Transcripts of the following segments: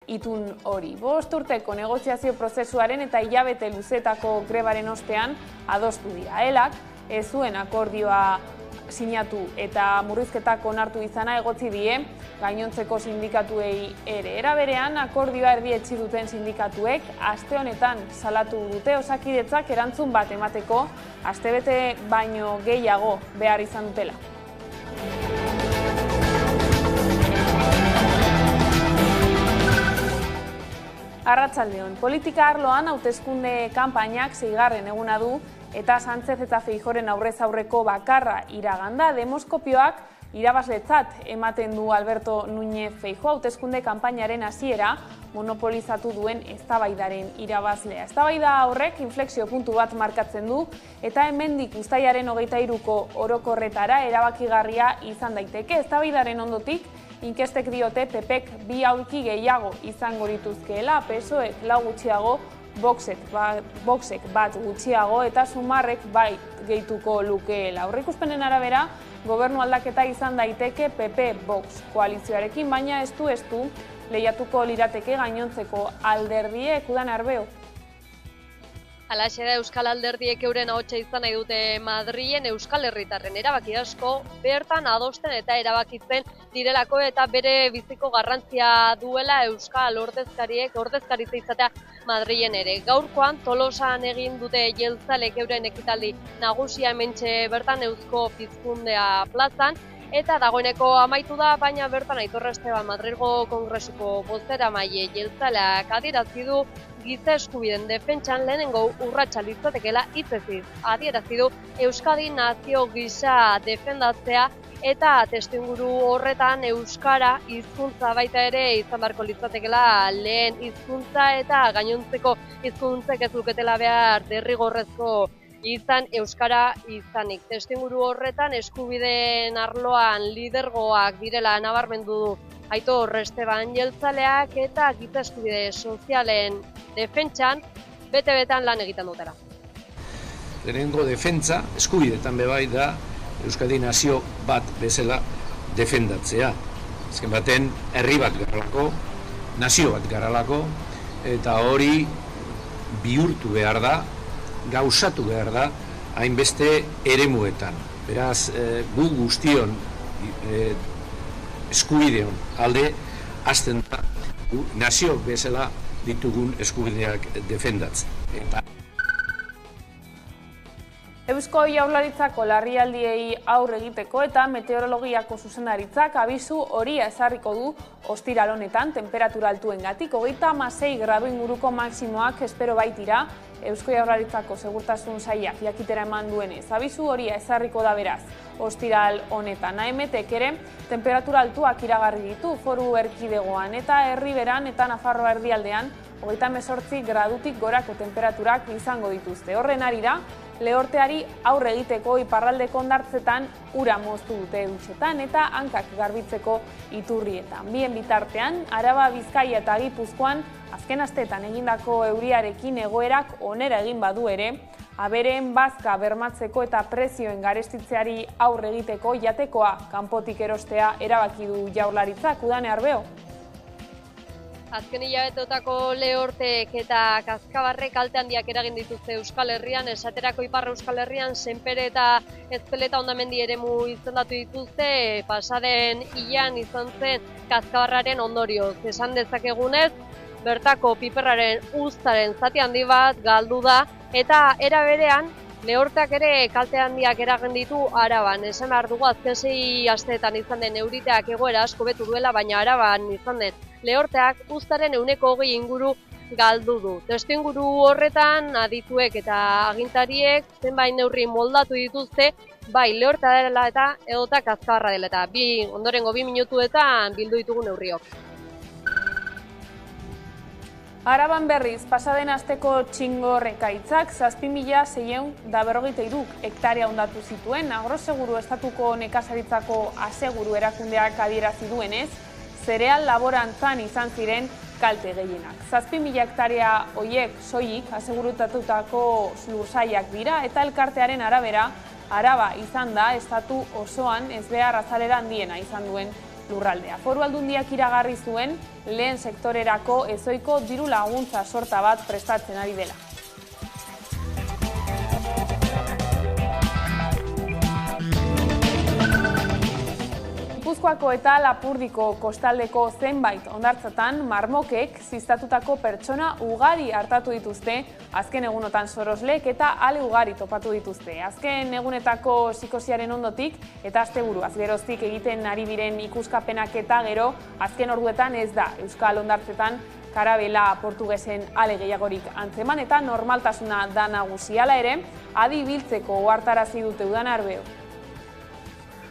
itun hori. 5 urteko negoziazio prozesuaren eta hilabete luzetako grebaren ostean adostu dira. Elak ez zuen akordioa sinatu eta murrizketak onartu izana egotzi die gainontzeko sindikatuei ere. Era berean, akordioa erdietsi duten sindikatuek aste honetan salatu dute Osakidetzak erantzun bat emateko astebete baino gehiago behar izan dutela. Arratsaldeon, politika arloan hauteskunde kanpainak 6. eguna du eta Sánchez eta Feijóoren aurrez aurreko bakarra iraganda. Demoskopioak irabazletzat ematen du Alberto Núñez Feijóo hauteskunde kanpainaren hasiera monopolizatu duen eztabaidaren irabazlea. Eztabaida horrek inflexio puntu bat markatzen du eta hemendik uztailaren 23ko orokorretara erabakigarria izan daiteke. Eztabaidaren ondotik inkestek diote PPek 2 aulki gehiago izango dituzkeela, PSOEk 4 gutxiago, Voxek bat gutxiago eta Sumarrek bai gehituko lukeela. Aurreikuspenen arabera, gobernu aldaketa izan daiteke PP-Vox koalizioarekin, baina ez du lehiatuko lirateke gainontzeko alderdiek. Udane Arbeo. Halaxe da, Euskal Alderdiek euren ahotsa izan nahi dute Madrilen Euskal Herritarren erabaki asko bertan adosten eta erabakitzen direlako eta bere biziko garrantzia duela Euskal ordezkaritza izatea Madrilen ere. Gaurkoan Tolosan egin dute jeltzalek euren ekitaldi nagusia hementxe bertan Eusko Pizkundea plazan eta dagoeneko amaitu da, baina bertan Aitor Esteban Madrilgo Kongresuko bozeramaile jeltzaleak adierazi du giza eskubideen defentsan lehenengo urratsa litzatekeela hitzez adierazi du Euskadi nazio gisa defendatzea eta testuinguru horretan euskara hizkuntza baita ere izan beharko litzatekeela lehen hizkuntza eta gainontzeko hizkuntzek ez luketela behar derrigorrezko izan euskara izanik. Testuinguru horretan eskubideen arloan lidergoak direla nabarmendu du Aitor Esteban jeltzaleak eta giza eskubide sozialen defentsan bete-betan lan egiten dutela. Lehenengo defentsa eskubidetan bebai da Euskadi nazio bat bezala defendatzea. Azken baten herri bat garralako, nazio bat garralako, eta hori bihurtu behar da, gauzatu behar da, hainbeste eremuetan. Beraz, gu guztion eskubideon alde hasten da nazio bezala ditugun eskubideak defendatzen. Eusko Jaurlaritzako larrialdiei aurre egiteko eta meteorologiako zuzendaritzak abisu horia ezarriko du ostiral honetan temperatura altuengatik. 36 gradu inguruko maximoak espero baitira Eusko Jaurlaritzako segurtasun sailak jakitera eman duenez. Abisu horia ezarriko da beraz ostiral honetan. AEMETek ere temperatura altuak iragarri ditu Foru Erkidegoan eta Herriberan eta Nafarroa erdialdean 38 gradutik gorako temperaturak izango dituzte. Horren arira, lehorteari aurre egiteko iparraldeko hondartzetan ura moztu dute dutxetan eta hankak garbitzeko iturrietan. Bien bitartean, Araba, Bizkaia eta Gipuzkoan azken asteetan egindako euriarekin egoerak onera egin badu ere, abereen bazka bermatzeko eta prezioen garestitzeari aurre egiteko jatekoa kanpotik erostea erabaki du Jaurlaritzak. Udane Arbeo. Azken hilabeteotako lehorteek eta kazkabarrek kalte handiak eragin dituzte Euskal Herrian, esaterako Ipar Euskal Herrian Senpere eta Ezpeleta hondamendi eremu izendatu dituzte pasaden hilean izan zen kazkabarraren ondorioz. Esan dezakegunez, bertako piperraren uztaren zati handi bat galdu da eta era berean lehorteak ere kalte handiak eragin ditu Araban. Esan behar dugu azken 6 asteetan izan den euriteak egoera asko betu duela, baina Araban izan den lehorteak uztaren 20% inguru galdu du. Testuinguru horretan adituek eta agintariek zenbait neurri moldatu dituzte, bai lehortea dela eta edota kazkabarra dela eta ondorengo 2 minutuetan bildu ditugu neurriok. Araban berriz, pasaden asteko txingor ekaitzak 7.643 hektarea hondatu zituen. Agroseguru estatuko nekazaritzako aseguru erakundeak adierazi duenez, zereal laborantzan izan ziren kalte gehienak. 7.000 hektarea hoiek soilik asegurutatutako lursaiak dira eta elkartearen arabera, Araba izan da estatu osoan ezbehar azalera handiena izan duen lurraldea. Foru Aldundiak iragarri zuen lehen sektorerako ezoiko diru laguntza sorta bat prestatzen ari dela. Gipuzkoako eta Lapurdiko kostaldeko zenbait hondartzatan marmokek ziztatutako pertsona ugari hartatu dituzte, azken egunotan sorosleek eta ale ugari topatu dituzte. Azken egunetako psikosiaren ondotik eta asteburuaz geroztik egiten ari diren ikuskapenak eta gero, azken orduetan ez da euskal hondartzetan karabela portugesen ale gehiagorik antzeman eta normaltasuna da nagusi. Hala ere, adi biltzeko ohartarazi dute Udan Arbeo.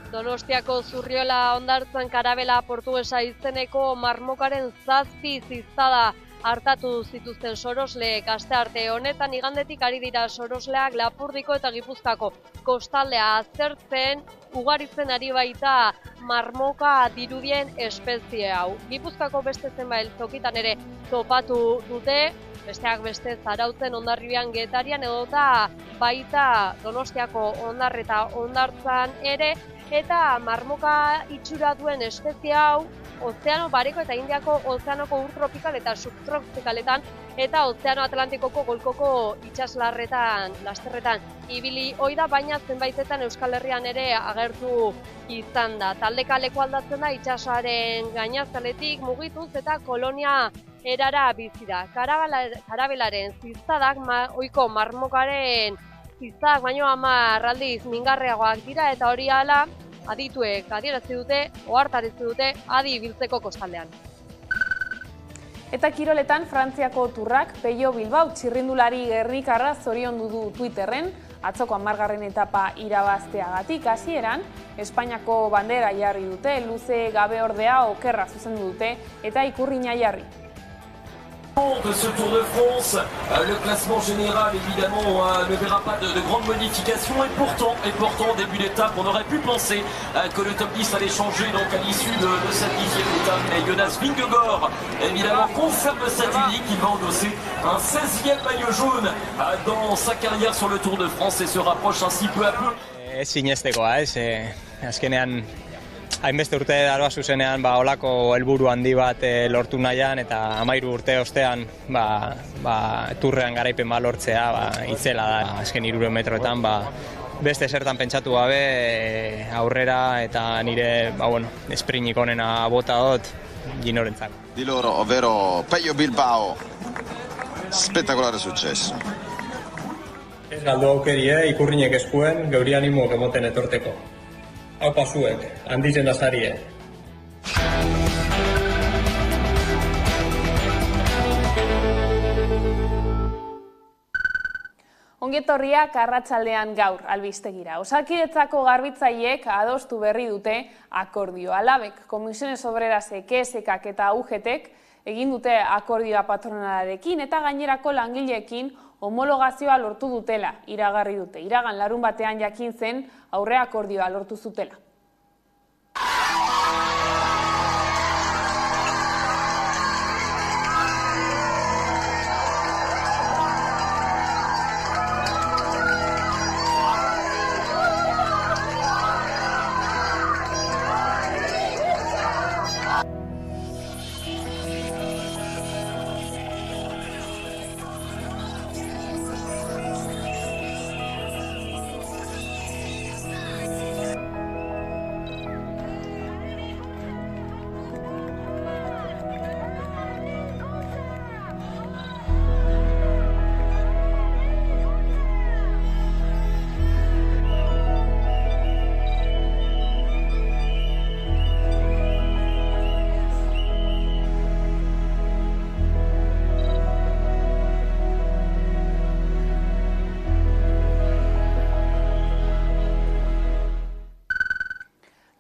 Donostiako Zurriola hondartzan karabela portugesa izeneko marmokaren 7 ziztada hartatu zituzten sorosleek. Astearte honetan igandetik ari dira sorosleak Lapurdiko eta Gipuzkoako kostaldea aztertzen, ugaritzen ari baita marmoka dirudien espezie hau. Gipuzkoako beste zenbait tokitan ere topatu dute, besteak beste Zarautzen, Hondarribian, Getarian edota baita Donostiako hondarreta hondartzan ere, eta marmoka itxura duen espezie hau Ozeano Bareko eta Indiako ozeanoko ur tropikal eta subtropikaletan eta Ozeano Atlantikoko golkoko itsaslarretan, lasterretan ibili ohi da, baina zenbaitetan Euskal Herrian ere agertu izan da. Taldeka leku aldatzen da itsasoaren gainazaletik mugituz eta kolonia erara bizi da. Karabelaren ziztadak ohiko marmokaren ziztadak baino 10 aldiz mingarriagoak dira eta hori hala adituek adierazi dute, ohartarazi dute adi ibiltzeko kostaldean. Eta kiroletan Frantziako turrak Peio Bilbao txirrindulari gernikarra zoriondu du Twitterren, atzoko 10. etapa irabazteagatik. Hasieran Espainiako bandera jarri dute, luze gabe ordea okerra zuzendu dute eta ikurrina jarri. De ce Tour de France, le classement général évidemment ne verra pas de grandes modifications et pourtant début d'étape on aurait pu penser que le top 10 allait changer donc à l'issue de cette 10e étape, et Jonas Vingegaard évidemment confirme cette unique, il va endosser un 16e maillot jaune dans sa carrière sur le Tour de France et se rapproche ainsi peu à peu. Sinestekoa, azkenean hainbeste urte daroa zuzenean olako helburu handi bat lortu nahian eta 13 urte ostean turrean garaipen lortzea itzela da. Azken 300 metroetan beste zertan pentsatu gabe aurrera eta nire esprinik onena bota dut Ginorentzako. Di loro, ovvero Peio Bilbao, spettacolare successo. Ez galdu aukerie ikurrinek eskuen geuri animoak emoten etorteko. Hau pasuek, handizen azarie. Ongetorriak arratsaldean gaur albistegira. Osakidetzako garbitzaileek adostu berri dute akordioa. Labek, Comisiones Obrerasek, ESEKak eta UGTek egin dute akordioa patronalarekin eta gainerako langileekin homologazioa lortu dutela iragarri dute. Iragan larun batean jakin zen aurre akordioa lortu zutela.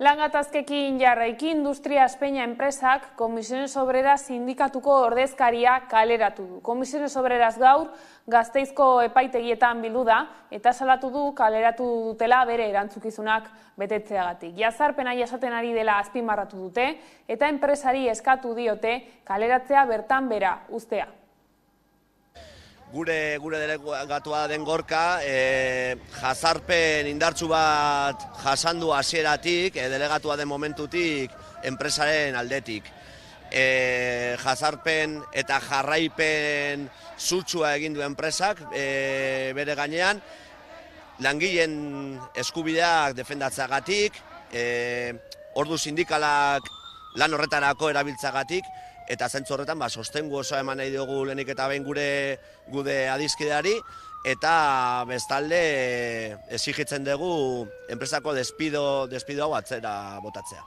Langatazkekin jarraiki Industria Espeña enpresak Comisiones Obreras sindikatuko ordezkaria kaleratu du. Comisiones Obreras gaur Gasteizko epaitegietan bildu da eta salatu du kaleratu dutela bere erantzukizunak betetzeagatik. Jazarpena jasaten ari dela azpimarratu dute eta enpresari eskatu diote kaleratzea bertan bera uztea. Gure delegatua den Gorka, jazarpen indartsu bat jasandu hasieratik, delegatua den momentutik enpresaren aldetik. Jazarpen eta jarraipen sutsua egin du enpresak bere gainean, langileen eskubideak defendatzeagatik, ordu sindikalak lan horretarako erabiltzagatik, eta zentzu horretan sostengu osoa eman nahi dugu lehenik eta behin gure adiskideari, eta bestalde exigitzen dugu enpresako despido hau atzera botatzea.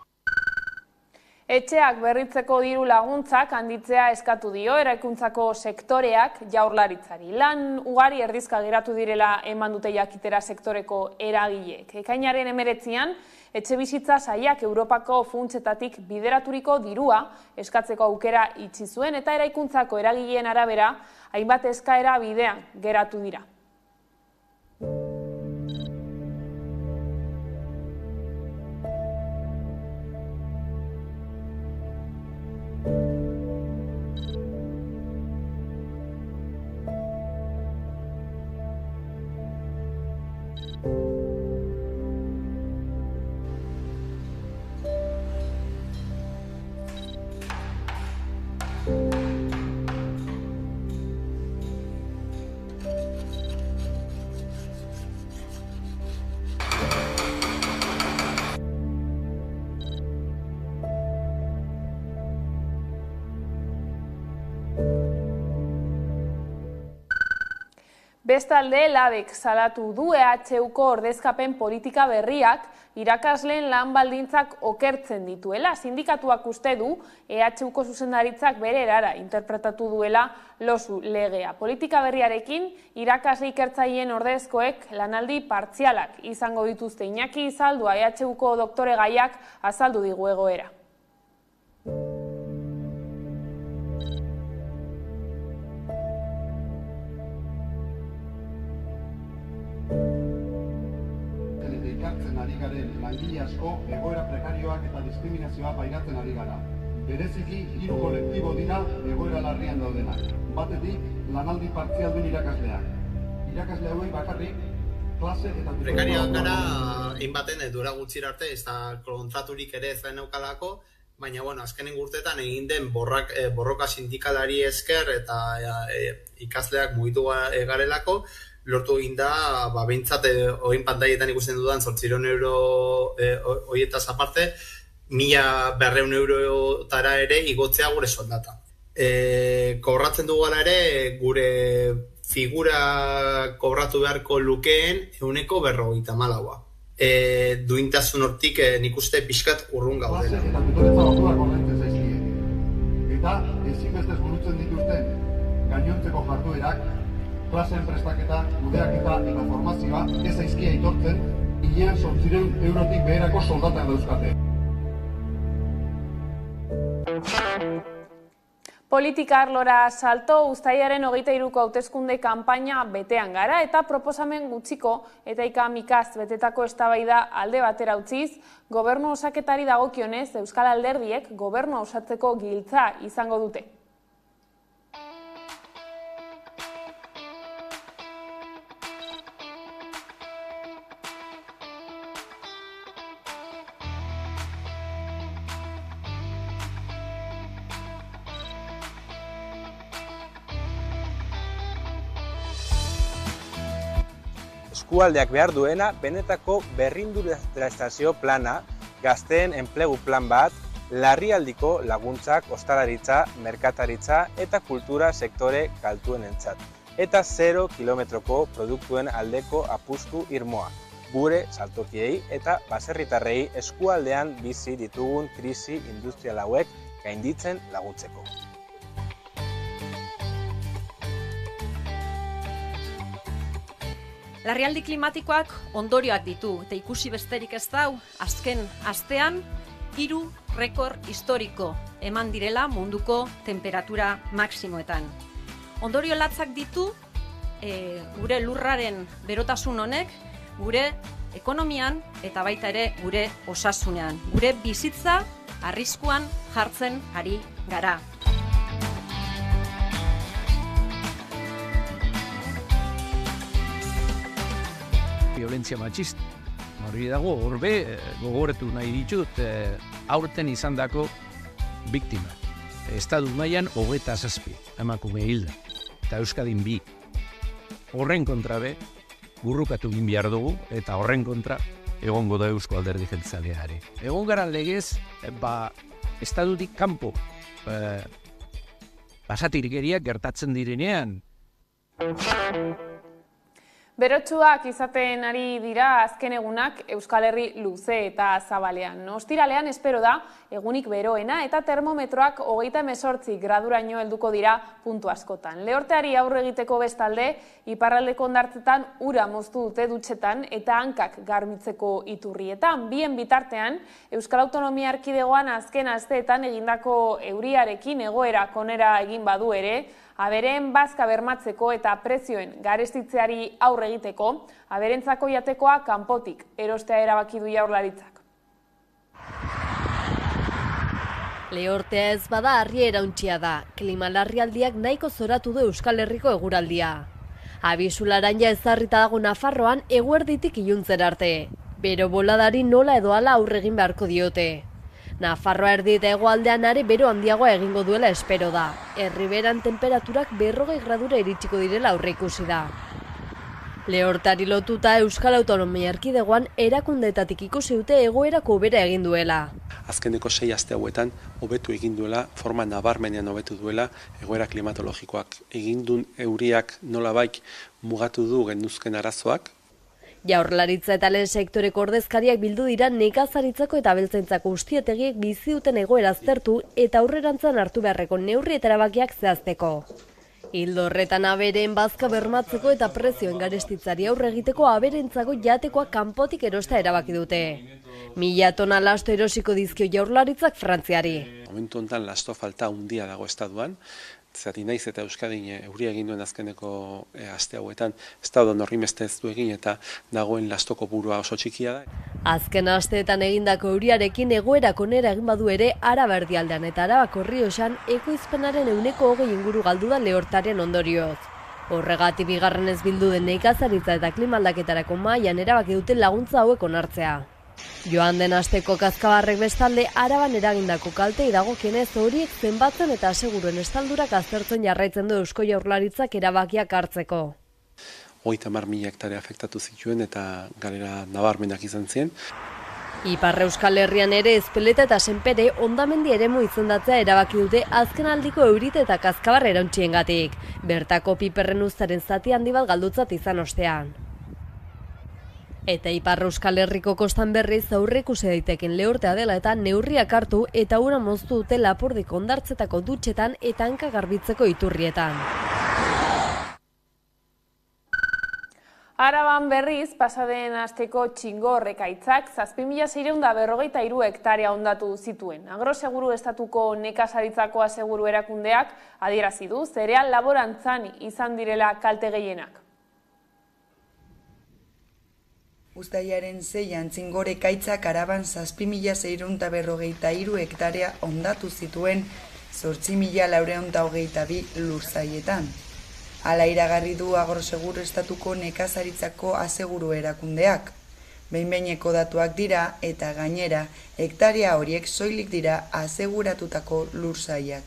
Etxeak berritzeko diru laguntzak handitzea eskatu dio eraikuntzako sektoreak Jaurlaritzari. Lan ugari erdizka geratu direla eman dute jakitera sektoreko eragileek. Ekainaren 19an, etxebizitza sailak Europako funtsetatik bideraturiko dirua eskatzeko aukera itxi zuen eta eraikuntzako eragileen arabera hainbat eskaera bidean geratu dira. Bestalde, labek salatu du EHUko ordezkapen politika berriak irakasleen lan baldintzak okertzen dituela. Sindikatuak uste du EHUko zuzendaritzak bere erara interpretatu duela losu legea. Politika berriarekin irakasle ikertzaileen ordezkoek lanaldi partzialak izango dituzte. Iñaki Izaldua EHUko doktore gaiak azaldu digu egoera. Ari garen langile asko egoera prekarioak eta diskriminazioa pairatzen ari gara. Bereziki 3 kolektibo dira egoera larrian daudenak. Batetik, lanaldi partzialdun irakasleak. Irakasle hauei bakarrik klase eta prekarioak gara hainbaten duela gutxira arte, ez da kontraturik ere ez da neukalako, baina azkenen urteetan egin den borroka sindikalari esker eta ikasleak mugitu garelako, lortu egin da, behintzat, oin pantaietan ikusten dudan, 800 euro horietaz aparte, 1.200 eurotara ere igotzea gure soldata. Kobratzen dugu gara ere, gure figura kobratu beharko lukeen 154. Duintasun hortik nik uste pixkat urrun gaudela. Eta tutoretza batuak ordaintzen zaizkie. Eta ezinbestez burutzen dituzten gainontzeko jarduerak, klaseen prestaketa, kudeaketa eta formazioa ez zaizkia aitortzen, hilean 800 eurotik beherako soldatak dauzkate. Politika arlora salto, uztailaren 23ko hauteskunde kanpaina betean gara eta proposamen gutxiko eta ikamikaz betetako eztabaida alde batera utziz, gobernu osaketari dagokionez Euskal Alderdiek gobernu osatzeko giltza izango dute. Eskualdeak behar duena, benetako berrindustrializazio plana, gazteen enplegu plan bat, larrialdiko laguntzak, ostalaritza, merkataritza eta kultura sektore kaltuenentzat. Eta 0 kilometroko produktuen aldeko apustu irmoa, gure saltokiei eta baserritarrei eskualdean bizi ditugun krisi industrial hauek gainditzen laguntzeko. Larrialdi klimatikoak ondorioak ditu eta ikusi besterik ez dau, azken astean 3 rekord historiko eman direla munduko temperatura maksimoetan. Ondorio latzak ditu gure lurraren berotasun honek, gure ekonomian eta baita ere gure osasunean. Gure bizitza arriskuan jartzen ari gara. Violentzia matxista. Hori dago, horbe, gogoratu nahi ditut, aurten izandako biktima. Estatu mailan 27 emakume hilda, eta Euskadin 2. Horren kontra be, burrukatu egin behar dugu, eta horren kontra egongo da Eusko Alderdi Jeltzaleari. Egon garan legez, estatutik kanpo basatirkeriak gertatzen direnean. Berotsuak izaten ari dira azken egunak Euskal Herri luze eta zabalean. Ostiralean espero da egunik beroena eta termometroak 38 graduraino helduko dira puntu askotan. Lehorteari aurre egiteko bestalde, iparraldeko hondartzetan ura moztu dute dutxetan eta hankak garbitzeko iturrietan. Bien bitartean, Euskal Autonomia Erkidegoan azken asteetan egindako euriarekin egoerak onera egin badu ere, aberen bazka bermatzeko eta prezioen garestitzeari aurre egiteko, aberentzako jatekoa kanpotik erostea erabaki du Jaurlaritzak. Lehortea ez bada harria erauntsia da, klima larrialdiak nahiko zoratu du Euskal Herriko eguraldia. Abisu laranja ezarrita dago Nafarroan eguerditik iluntzen arte. Bero boladari nola edo hala aurre egin beharko diote. Nafarroa erdi eta hegoaldean are bero handiagoa egingo duela espero da. Erriberan temperaturak 40 gradura iritsiko direla aurreikusi da. Lehortari lotuta Euskal Autonomia Erkidegoan erakundeetatik ikusi dute egoerako hobera egin duela. Azkeneko 6 aste hauetan hobetu egin duela, forma nabarmenean hobetu duela egoera klimatologikoak. Egin duen euriak nolabait mugatu du genuzken arazoak. Jaurlaritza eta lehen sektoreko ordezkariak bildu dira nekazaritzako eta abeltzaintzako ustietegiek bizi duten egoera aztertu eta aurrerantzan hartu beharreko neurri eta erabakiak zehazteko. Ildo horretan abereen bazka bermatzeko eta prezioen garestitzari aurre egiteko aberentzako jatekoa kanpotik erosta erabaki dute. 1000 tona lasto erosiko dizkio Jaurlaritzak Frantziari. Momentu honetan lasto falta handia dago estatuan. Zati naiz eta Euskadin euria egin duen azkeneko aste hauetan ez da horrimeste ez du egin eta dagoen lastoko burua oso txikia da. Azken asteetan egindako euriarekin egoerak onera egin badu ere Araba erdialdean eta Arabako Errioxan ekoizpenaren 20% inguru galdu da lehortaren ondorioz. Horregatik bigarrenez bildu den nekazaritza eta klima aldaketarako mahaian erabaki dute laguntza hauek onartzea. Joan den asteko kazkabarrek bestalde Araban eragindako kaltei dagokienez horiek zenbatzen eta aseguruen estaldurak aztertzen jarraitzen du Eusko Jaurlaritzak erabakiak hartzeko. 30.000 hektare afektatu zituen eta galera nabarmenak izan ziren. Ipar Euskal Herrian ere Ezpeleta eta Senpere hondamendi eremu izendatzea erabaki dute azken aldiko eurite eta kazkabar erauntziengatik. Bertako piperren uztaren zati handi bat galdutzat izan ostean. Eta Ipar Euskal Herriko kostan berriz aurreikusi daiteken lehortea dela eta neurriak hartu eta ura moztu dute Lapurdiko hondartzetako dutxetan eta hanka garbitzeko iturrietan. Araban berriz, pasaden asteko txingor ekaitzak 7.643 hektarea hondatu zituen. Agroseguru estatuko nekazaritzako aseguru erakundeak adierazi du zereal laborantzan izan direla kalte gehienak. Uztailaren 6an txingor ekaitzak Araban 7.643 hektarea hondatu zituen 8.422 lursaietan. Hala iragarri du Agroseguru estatuko nekazaritzako aseguru erakundeak. Behin-behineko datuak dira eta gainera hektarea horiek soilik dira aseguratutako lursaiak.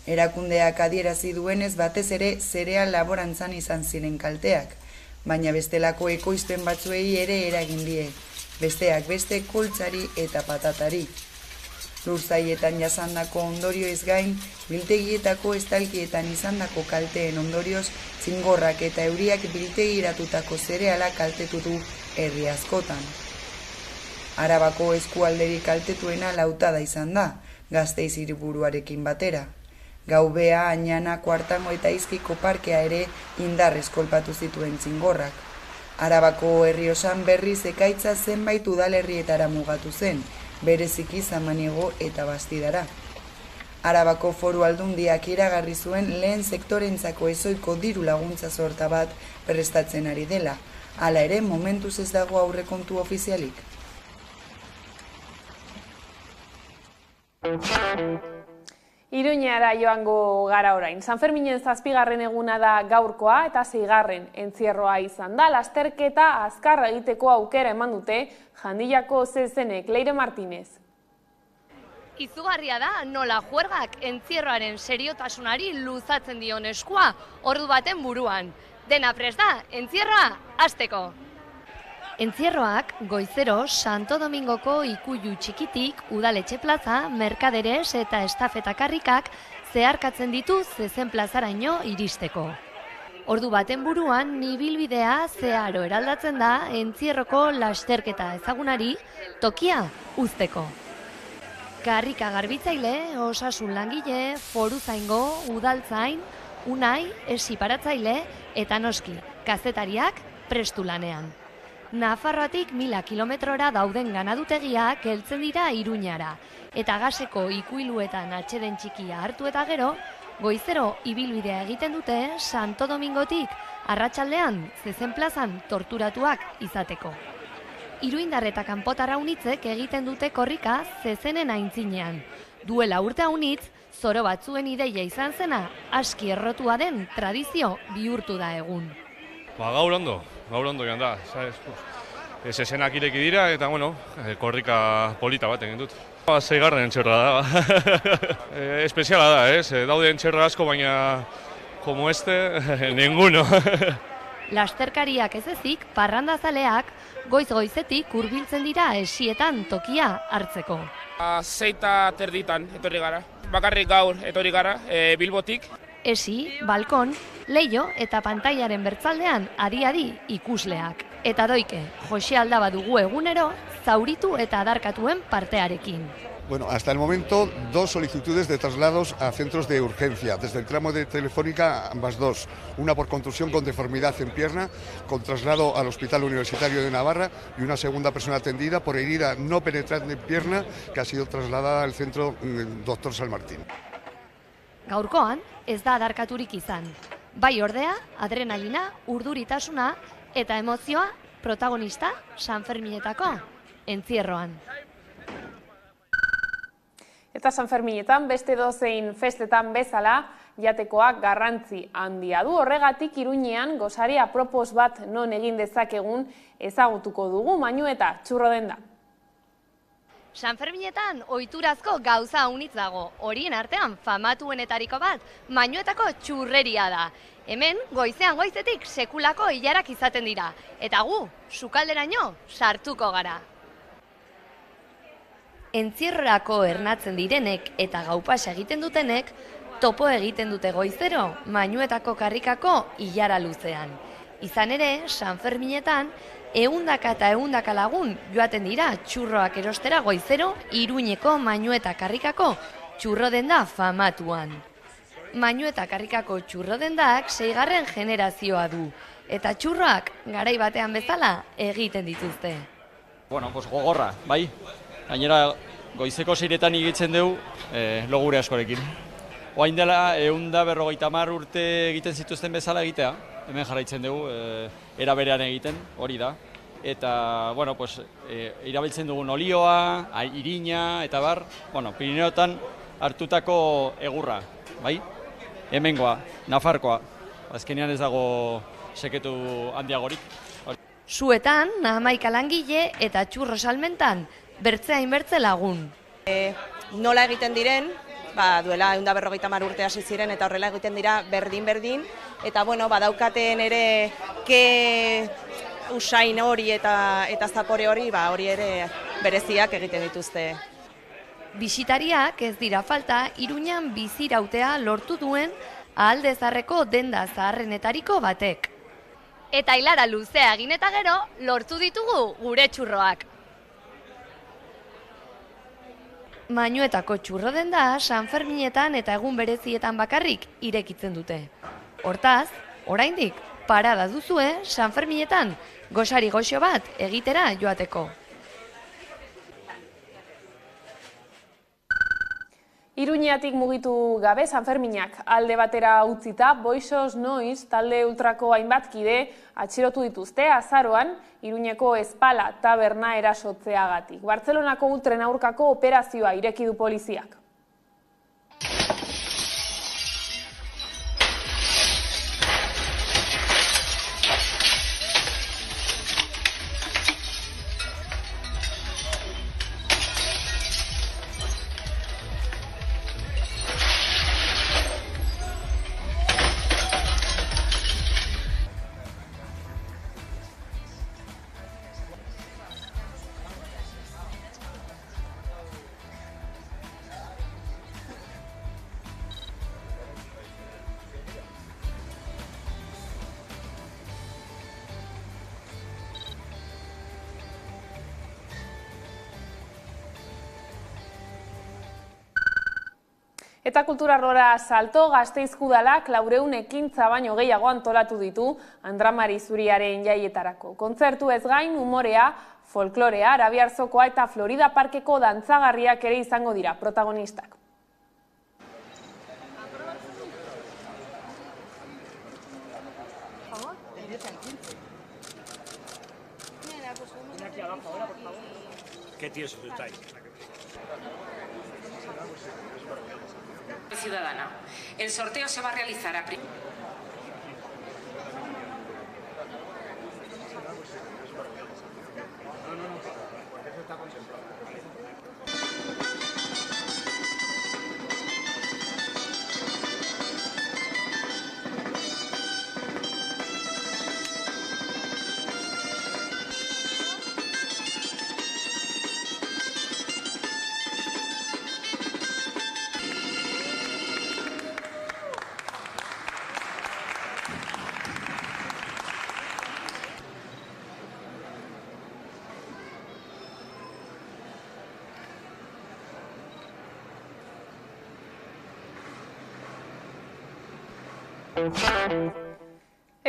Erakundeak adierazi duenez batez ere zereal laborantzan izan ziren kalteak, baina bestelako ekoizpen batzuei ere eragin die, besteak beste koltzari eta patatari. Lursaietan jasandako ondorioez gain, biltegietako estalkietan izandako kalteen ondorioz, txingorrak eta euriak biltegiratutako zereala kaltetu du herri askotan. Arabako eskualderik kaltetuena Lautada izan da, Gasteiz hiriburuarekin batera. Gaubea, Añana, Kuartango eta Izkiko parkea ere indarrez kolpatu zituen txingorrak. Arabako Errioxan berriz ekaitza zenbait udalerrietara mugatu zen, bereziki Samaniego eta Bastidara. Arabako Foru Aldundiak iragarri zuen lehen sektorentzako ezoiko diru laguntza sorta bat prestatzen ari dela. Hala ere, momentuz ez dago aurrekontu ofizialik. Iruñara joango gara orain. Sanferminen 7. eguna da gaurkoa eta 6. entzierroa izan da. Lasterketa azkarra egiteko aukera eman dute Jandillako zezenek. Leire Martínez. Izugarria da nola juergak entzierroaren seriotasunari luzatzen dion eskua ordu baten buruan. Dena prest da, entzierroa hasteko. Entzierroak goizero Santo Domingoko ikuilu txikitik udaletxe plaza, merkaderes eta estafetakarrikak zeharkatzen ditu zezen plazaraino iristeko. Ordu baten buruan ibilbidea zeharo eraldatzen da entzierroko lasterketa ezagunari tokia uzteko. Karrika garbitzaile, osasun langile, foruzaingo, udaltzain, unai, esiparatzaile eta noski, kazetariak prestu lanean. Nafarroatik 1000 kilometrora dauden ganadutegiak heltzen dira Iruñara, eta gaseko ikuiluetan atxeden txikia hartu eta gero, goizero ibilbidea egiten dute Santo Domingotik arratsaldean zezen plazan torturatuak izateko. Iruindar eta kanpotarra unitzek egiten dute korrika zezenen aintzinean. Duela urte unitz, zoro batzuen ideia izan zena, aski errotua den tradizio bihurtu da egun. Gaur ondo joan da. Zezenak ireki dira eta, korrika polita bat egin dut. 6. entxerra da. Espeziala da, ez? Daude entxerra asko, baina, como ninguno. Lasterkariak ez ezik, parrandazaleak, goiz-goizetik hurbiltzen dira esietan tokia hartzeko. 6:30 etorri gara. Bakarrik gaur etorri gara, Bilbotik. Esi, balkon, leio eta pantailaren bertzaldean adi-adi ikusleak. Eta doike, Jose Aldaba dugu egunero, zauritu eta adarkatuen partearekin. Bueno, hasta el momento 2 solicitudes de traslados a centros de urgencia, desde el tramo de Telefónica ambas dos, una por contusión con deformidad en pierna, con traslado al Hospital Universitario de Navarra y una segunda persona atendida por herida no penetrante en pierna que ha sido trasladada al centro Dr. San Martín. Gaurkoan ez da adarkaturik izan. Bai ordea, adrenalina, urduritasuna eta emozioa protagonista Sanferminetako entzierroan. Eta Sanferminetan beste dozein festetan bezala jatekoak garrantzi handia du. Horregatik Iruñean gosari apropos bat non egin dezakegun ezagutuko dugu, Mainu eta txurro denda. Sanferminetan ohiturazko gauza unitz dago. Horien artean famatuenetariko bat Mainuetako txurreria da. Hemen goizean goizetik sekulako ilarak izaten dira. Eta gu, sukalderaino sartuko gara. Entzierrorako ernatzen direnek eta gaupasa egiten dutenek topo egiten dute goizero Mainuetako karrikako ilara luzean. Izan ere, Sanferminetan, 100 eta 100 lagun joaten dira txurroak erostera goizero Iruñeko Mainueta karrikako txurro denda famatuan. Mainueta karrikako txurro dendak 6. generazioa du, eta txurroak garai batean bezala egiten dituzte. Gogorra, bai? Gainera, goizeko 6etan igitzen dugu logure askorekin. Oain dela, 150 urte egiten zituzten bezala egitea, hemen jarraitzen dugu, era berean egiten, hori da. Eta, irabiltzen dugun olioa, irina, eta bar, Pirineotan hartutako egurra, bai? Hemengoa, Nafarkoa, azkenean ez dago seketu handiagorik. Suetan, 11 langile eta txurro salmentan, bertzeain bertze lagun. Nola egiten diren, duela 150 urte hasi ziren eta horrela egiten dira berdin-berdin, eta badaukaten ere usain hori eta zapore hori, hori ere bereziak egiten dituzte. Bisitariak ez dira falta Iruñan bizirautea lortu duen Alde Zaharreko denda zaharrenetariko batek. Eta ilara luzea egin eta gero lortu ditugu gure txurroak. Mainuetako txurro denda Sanferminetan eta egun berezietan bakarrik irekitzen dute. Hortaz, oraindik parada duzue Sanferminetan gosari goxo bat egitera joateko. Iruñeatik mugitu gabe Sanferminak alde batera utzita, Boixos Noiz talde ultrako hainbat kide atxilotu dituzte azaroan Iruñeko Espala taberna erasotzeagatik. Bartzelonako ultren aurkako operazioa ireki du poliziak. Eta kulturarlora salto, Gasteiz Udalak 400 ekintza baino gehiago antolatu ditu Andramari Zuriaren jaietarako. Kontzertu ez gain, umorea, folklorea, Arabiar Zokoa eta Florida Parkeko dantzagarriak ere izango dira protagonistak. ¿Qué tienes tú ahí? Ciudadana. El sorteo se va a realizar a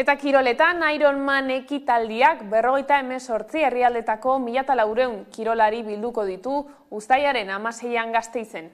Eta kiroletan, Ironman ekitaldiak 58 herrialdetako 1400 kirolari bilduko ditu uztailaren 16an Gasteizen.